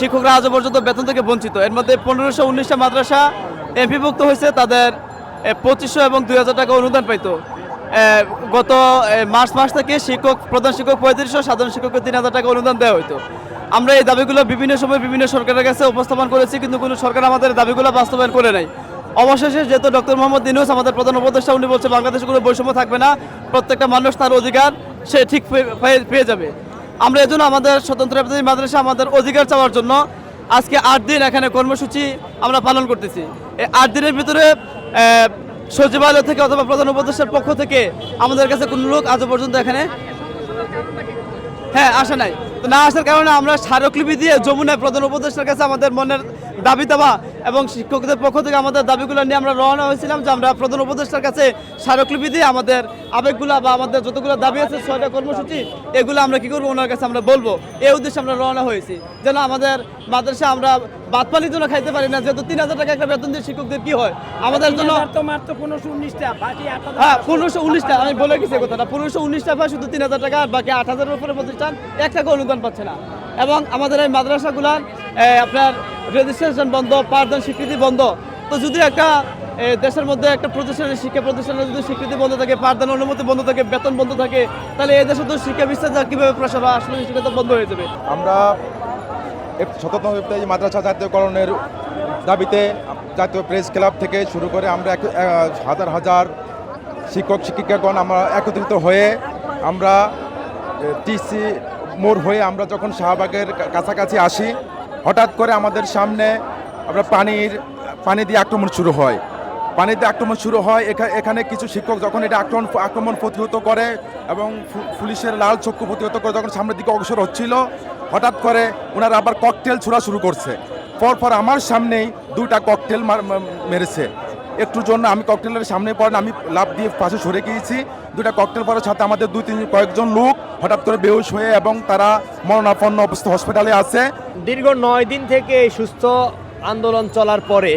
শিক্ষকরা আজও পর্যন্ত বেতন থেকে বঞ্চিত। এর মধ্যে 1519টা মাদ্রাসা এমপিভুক্ত হয়েছে, তাদের 2500 এবং 2000 টাকা অনুদান পাইতো। গত মার্চ মাস থেকে প্রধান শিক্ষক 3500, সাধারণ শিক্ষককে 3000 টাকা অনুদান দেওয়া হইতো। আমরা এই দাবিগুলো বিভিন্ন সময় বিভিন্ন সরকারের কাছে উপস্থাপন করেছি, কিন্তু কোনো সরকার আমাদের দাবিগুলো বাস্তবায়ন করে নাই। অবশেষে যেহেতু ডক্টর মোহাম্মদ ইউনূস আমাদের প্রধান উপদেষ্টা, উনি বলছে বাংলাদেশে কোনো বৈষম্য থাকবে না, প্রত্যেকটা মানুষ তার অধিকার সে ঠিক পেয়ে যাবে। আমরা এজন্য আমাদের স্বতন্ত্র ইফতেদায়ী মাদ্রাসা আমাদের অধিকার চাওয়ার জন্য আজকে 8 দিন এখানে কর্মসূচি আমরা পালন করতেছি। এই 8 দিনের ভিতরে সচিবালয় থেকে অথবা প্রধান উপদেষ্টার পক্ষ থেকে আমাদের কাছে কোনো লোক আজও পর্যন্ত এখানে আসে নাই। তো না আসার কারণে আমরা স্মারকলিপি দিয়ে যমুনায় প্রধান উপদেষ্টার কাছে আমাদের মনের দাবি দেওয়া এবং শিক্ষকদের পক্ষ থেকে আমাদের দাবিগুলো নিয়ে আমরা রওনা হয়েছিলাম যে আমরা প্রধান উপদেষ্টার কাছে স্মারকলিপি দিয়ে আমাদের আবেগগুলা বা আমাদের যতগুলো দাবি আছে 6টা কর্মসূচি, এগুলো আমরা কি করবো ওনার কাছে আমরা বলবো। এই উদ্দেশ্যে আমরা রওনা হয়েছি যেন আমাদের মাদ্রাসা আমরা বাদ পানির জন্য খাইতে পারি না। যেহেতু 3000 টাকা একটা বেতন দিয়ে শিক্ষকদের কি হয় আমাদের জন্য 1519টা আমি বলে গেছি কথাটা 1519টা পায় শুধু 3000 টাকা, আর বাকি 8000-এর উপরে প্রতিষ্ঠান 1 টাকা অনুদান পাচ্ছে না। এবং আমাদের এই মাদ্রাসাগুলার আপনার রেজিস্ট্রেশন বন্ধ, পাঠদান স্বীকৃতি বন্ধ। তো যদি একটা দেশের মধ্যে একটা প্রতিষ্ঠানের শিক্ষা প্রতিষ্ঠানের যদি স্বীকৃতি বন্ধ থাকে, পাঠদান অনুমতি বন্ধ থাকে, বেতন বন্ধ থাকে, তাহলে এই দেশে তো শিক্ষা বিস্তার কীভাবে প্রসার হয়? আসলে সেটা তো বন্ধ হয়ে যাবে। আমরা স্বতন্ত্র ইফতেদায়ী মাদ্রাসা জাতীয়করণের দাবিতে জাতীয় প্রেস ক্লাব থেকে শুরু করে আমরা হাজার হাজার শিক্ষক শিক্ষিকাগণ আমরা একত্রিত হয়ে আমরা টিসি মোড় হয়ে আমরা যখন শাহবাগের কাছাকাছি আসি, হঠাৎ করে আমাদের সামনে আমরা পানি দিয়ে আক্রমণ শুরু হয়। পানিতে আক্রমণ শুরু হয়। এখানে কিছু শিক্ষক যখন এটা আক্রমণ প্রতিহত করে এবং পুলিশের লাল চক্ষু প্রতিহত করে যখন সামনের দিকে অগ্রসর হচ্ছিল, হঠাৎ করে ওনারা আবার ককটেল ছোড়া শুরু করছে। পরপর আমার সামনেই 2টা ককটেল মেরেছে। একটুর জন্য আমি ককটেলের সামনে পড়েন, আমি লাফ দিয়ে পাশে সরে গিয়েছি। 2টা ককটেল পড়ার সাথে আমাদের কয়েকজন লোক হঠাৎ করে বেহুশ হয়ে এবং তারা মরণাপন্ন অবস্থা হসপিটালে আছে। দীর্ঘ 9 দিন থেকে সুস্থ আন্দোলন চলার পরে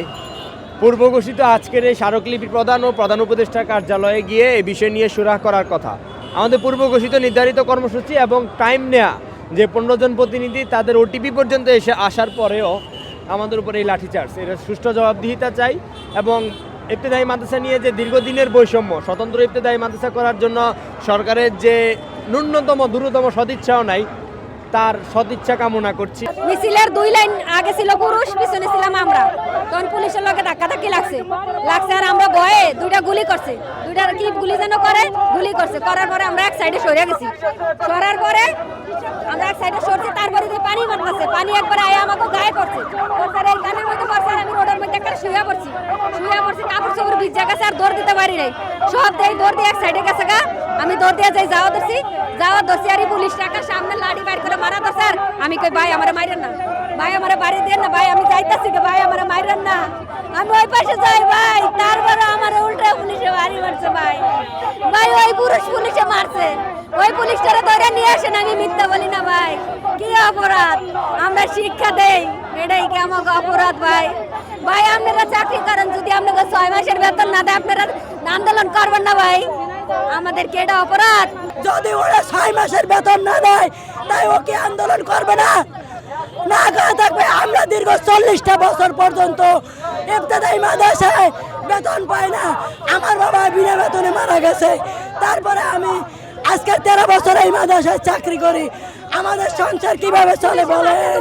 পূর্ব ঘোষিত আজকের এই স্মারকলিপি প্রদান ও প্রধান উপদেষ্টার কার্যালয়ে গিয়ে এই বিষয় নিয়ে সুরাহা করার কথা। আমাদের পূর্ব ঘোষিত নির্ধারিত কর্মসূচি এবং টাইম নেয়া যে 15 জন প্রতিনিধি তাদের ওটিপি পর্যন্ত এসে আসার পরেও আমাদের উপরে এই লাঠিচার্জ, এটা সুষ্ঠু জবাবদিহিতা চাই। এবং ইফতেদায়ী মাদ্রাসা নিয়ে যে দীর্ঘদিনের বৈষম্য, স্বতন্ত্র ইফতেদায়ী মাদ্রাসা করার জন্য সরকারের যে ন্যূনতম দ্রুততম সদিচ্ছাও নাই, তার সদিচ্ছা কামনা করছি। মিছিলের 2 লাইন আগে ছিল পুরুষ, পিছনে ছিলাম আমরা। তখন পুলিশের লগে ধাক্কাধাক্কি লাগছে আর আমরা ভয়ে 2টা গুলি করছে। 2টার কি গুলি যেন গুলি করছে। করার পরে আমরা এক সাইডে সরে গেছি। সরার পরে আমরা এক সাইডে সরছি, তারপরে যে পানি মারতেছে, পানি একবার আয় আমাকে গায়ে পড়ছে। এই কানের মধ্যে পড়ছে, আমি রোডের মধ্যে একটা শুয়ে পড়ছি। কাপড় চোপড় ভিজা গেছে, আর দৌড় দিতে পারি নাই। সব দৌড় দিয়ে এক সাইডে গেছে গা। আমি দৌড় দিয়ে যাই, যাওয়া ধরছি আর পুলিশ টাকার সামনে লাঠি বাইর করে মারা তো স্যার। আমি কই ভাই আমারে মাইরেন না, ভাই আমারে বাড়ি দেন না, ভাই আমি যাইতাছি, ভাই আমারে মাইরেন না। আমি ওই পাশে যাই ভাই, তারপরে আমারে উল্টা পুলিশে বাড়ি মারছে ভাই। ওই পুলিশে মারছে, ওই পুলিশটারে ধরে নিয়ে আসেন। আমি মিথ্যা বলি না ভাই, কি অপরাধ আমরা শিক্ষা দেই, এটাই কি আমাকে অপরাধ ভাই? আপনারা চাকরি করেন, যদি আপনাকে 6 মাসের বেতন না দেয় আপনারা আন্দোলন করবেন না ভাই? আমাদের কি এটা অপরাধ? যদি ওরা 6 মাসের বেতন না দেয় তাই ওকে আন্দোলন করবে না থাকবে। আমরা দীর্ঘ 40টা বছর পর্যন্ত ইফতেদায়ী মাদ্রাসায় বেতন পাই না। আমার বাবা বিনা বেতনে মারা গেছে, তারপরে আমি আজকে 13 বছর এই মাদ্রাসায় চাকরি করি। আমাদের সংসার কিভাবে চলে বলেন?